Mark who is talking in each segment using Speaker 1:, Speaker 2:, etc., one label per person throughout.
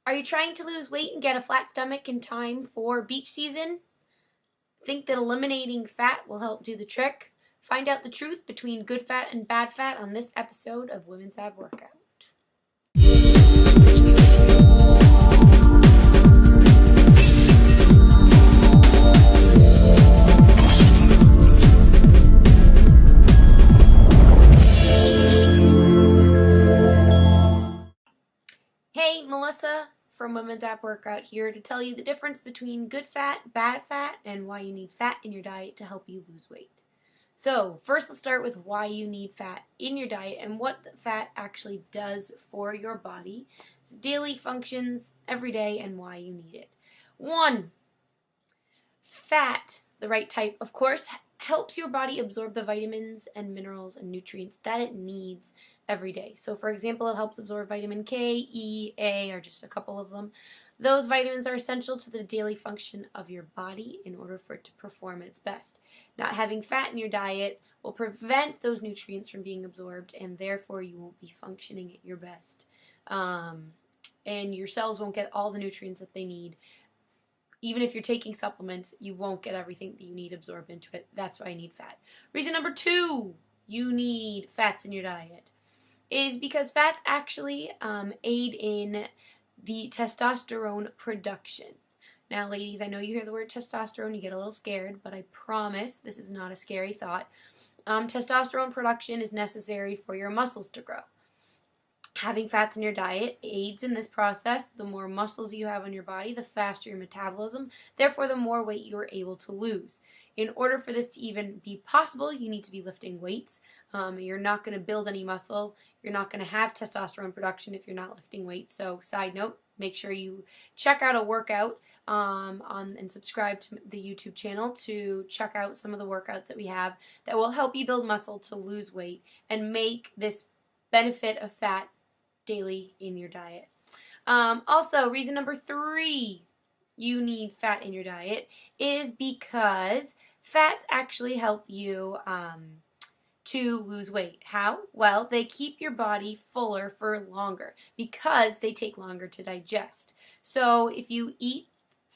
Speaker 1: Are you trying to lose weight and get a flat stomach in time for beach season? Think that eliminating fat will help do the trick? Find out the truth between good fat and bad fat on this episode of Women's Ab Workout. Hey, Melissa from Women's Ab Workout here to tell you the difference between good fat, bad fat, and why you need fat in your diet to help you lose weight. So first let's start with why you need fat in your diet and what fat actually does for your body, its daily functions, every day, and why you need it. 1. Fat, the right type, of course, helps your body absorb the vitamins and minerals and nutrients that it needs every day. So for example, it helps absorb vitamin K, E, A, or just a couple of them. Those vitamins are essential to the daily function of your body in order for it to perform at its best. Not having fat in your diet will prevent those nutrients from being absorbed, and therefore you won't be functioning at your best. And your cells won't get all the nutrients that they need. Even if you're taking supplements, you won't get everything that you need absorbed into it. That's why you need fat. Reason number 2 you need fats in your diet is because fats actually aid in the testosterone production. Now, ladies, I know you hear the word testosterone, you get a little scared, but I promise this is not a scary thought. Testosterone production is necessary for your muscles to grow. Having fats in your diet aids in this process. The more muscles you have on your body, the faster your metabolism, therefore the more weight you are able to lose. In order for this to even be possible, you need to be lifting weights. You're not going to build any muscle. You're not going to have testosterone production if you're not lifting weights. So side note, make sure you check out a workout and subscribe to the YouTube channel to check out some of the workouts that we have that will help you build muscle to lose weight and make this benefit of fat daily in your diet. Also, reason number 3 you need fat in your diet is because fats actually help you to lose weight. How? Well, they keep your body fuller for longer because they take longer to digest. So if you eat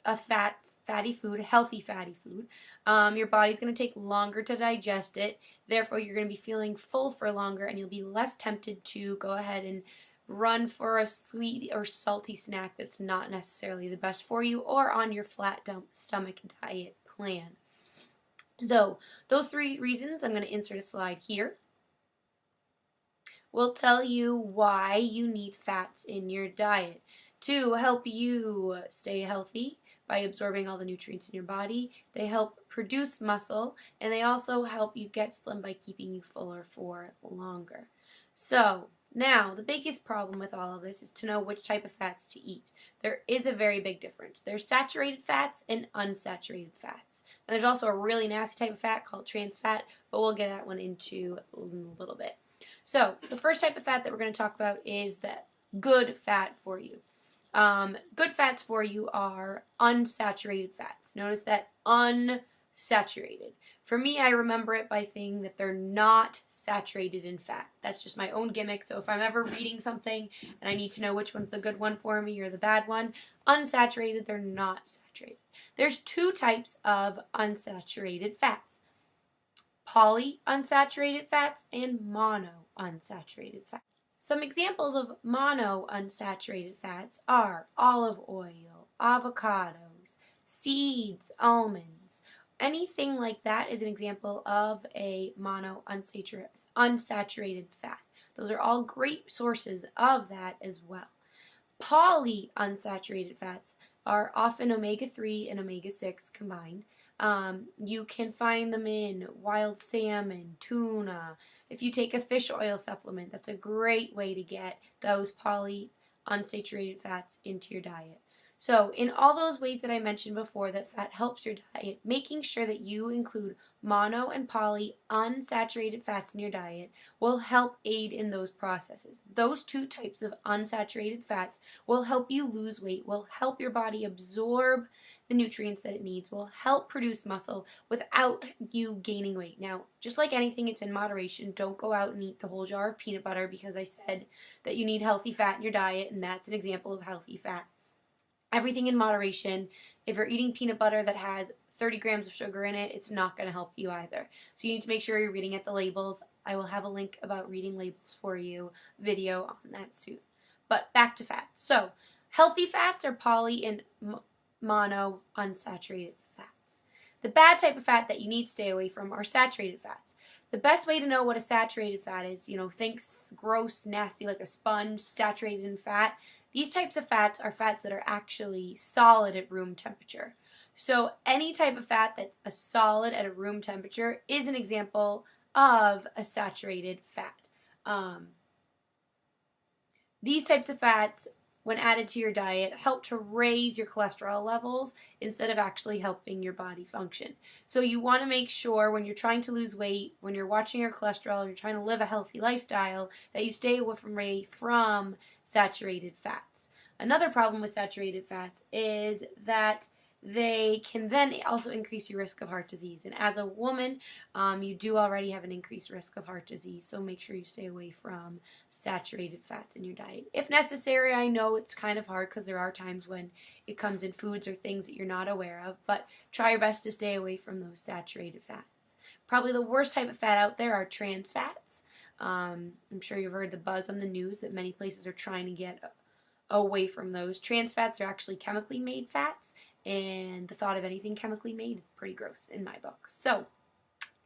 Speaker 1: a fatty food, healthy fatty food, your body's going to take longer to digest it. Therefore, you're going to be feeling full for longer, and you'll be less tempted to go ahead and run for a sweet or salty snack that's not necessarily the best for you or on your flat stomach diet plan. So those 3 reasons, I'm going to insert a slide here, will tell you why you need fats in your diet to help you stay healthy by absorbing all the nutrients in your body. They help produce muscle, and they also help you get slim by keeping you fuller for longer. So now, the biggest problem with all of this is to know which type of fats to eat. There is a very big difference. There's saturated fats and unsaturated fats. And there's also a really nasty type of fat called trans fat, but we'll get that one into a little bit. So, the first type of fat that we're going to talk about is the good fat for you. Good fats for you are unsaturated fats. Notice that unsaturated. For me, I remember it by saying that they're not saturated in fat. That's just my own gimmick. So if I'm ever reading something and I need to know which one's the good one for me or the bad one, unsaturated, they're not saturated. There's 2 types of unsaturated fats: polyunsaturated fats and monounsaturated fats. Some examples of monounsaturated fats are olive oil, avocados, seeds, almonds. Anything like that is an example of a unsaturated fat. Those are all great sources of that as well. Polyunsaturated fats are often omega-3 and omega-6 combined. You can find them in wild salmon, tuna. If you take a fish oil supplement, that's a great way to get those polyunsaturated fats into your diet. So in all those ways that I mentioned before that fat helps your diet, making sure that you include mono and poly unsaturated fats in your diet will help aid in those processes. Those 2 types of unsaturated fats will help you lose weight, will help your body absorb the nutrients that it needs, will help produce muscle without you gaining weight. Now, just like anything, it's in moderation. Don't go out and eat the whole jar of peanut butter because I said that you need healthy fat in your diet, and that's an example of healthy fat. Everything in moderation. If you're eating peanut butter that has 30 grams of sugar in it, it's not going to help you either. So you need to make sure you're reading at the labels. I will have a link about reading labels for you video on that soon. But back to fats. So healthy fats are poly and mono unsaturated fats. The bad type of fat that you need to stay away from are saturated fats. The best way to know what a saturated fat is, think gross, nasty, like a sponge, saturated in fat. These types of fats are fats that are actually solid at room temperature. So any type of fat that's a solid at a room temperature is an example of a saturated fat. These types of fats, when added to your diet, help to raise your cholesterol levels instead of actually helping your body function. So you want to make sure when you're trying to lose weight, when you're watching your cholesterol, you're trying to live a healthy lifestyle, that you stay away from saturated fats. Another problem with saturated fats is that they can then also increase your risk of heart disease. And as a woman, you do already have an increased risk of heart disease, so make sure you stay away from saturated fats in your diet. If necessary, I know it's kind of hard because there are times when it comes in foods or things that you're not aware of, but try your best to stay away from those saturated fats. Probably the worst type of fat out there are trans fats. I'm sure you've heard the buzz on the news that many places are trying to get away from those. Trans fats are actually chemically made fats, and the thought of anything chemically made is pretty gross in my book. So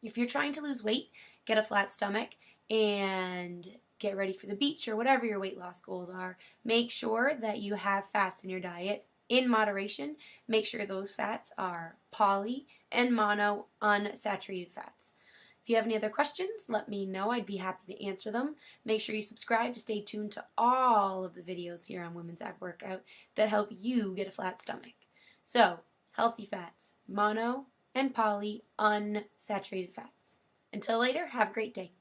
Speaker 1: if you're trying to lose weight, get a flat stomach, and get ready for the beach or whatever your weight loss goals are, make sure that you have fats in your diet in moderation. Make sure those fats are poly and mono unsaturated fats. If you have any other questions, let me know. I'd be happy to answer them. Make sure you subscribe to stay tuned to all of the videos here on Women's Ab Workout that help you get a flat stomach. So, healthy fats, mono and poly unsaturated fats. Until later, have a great day.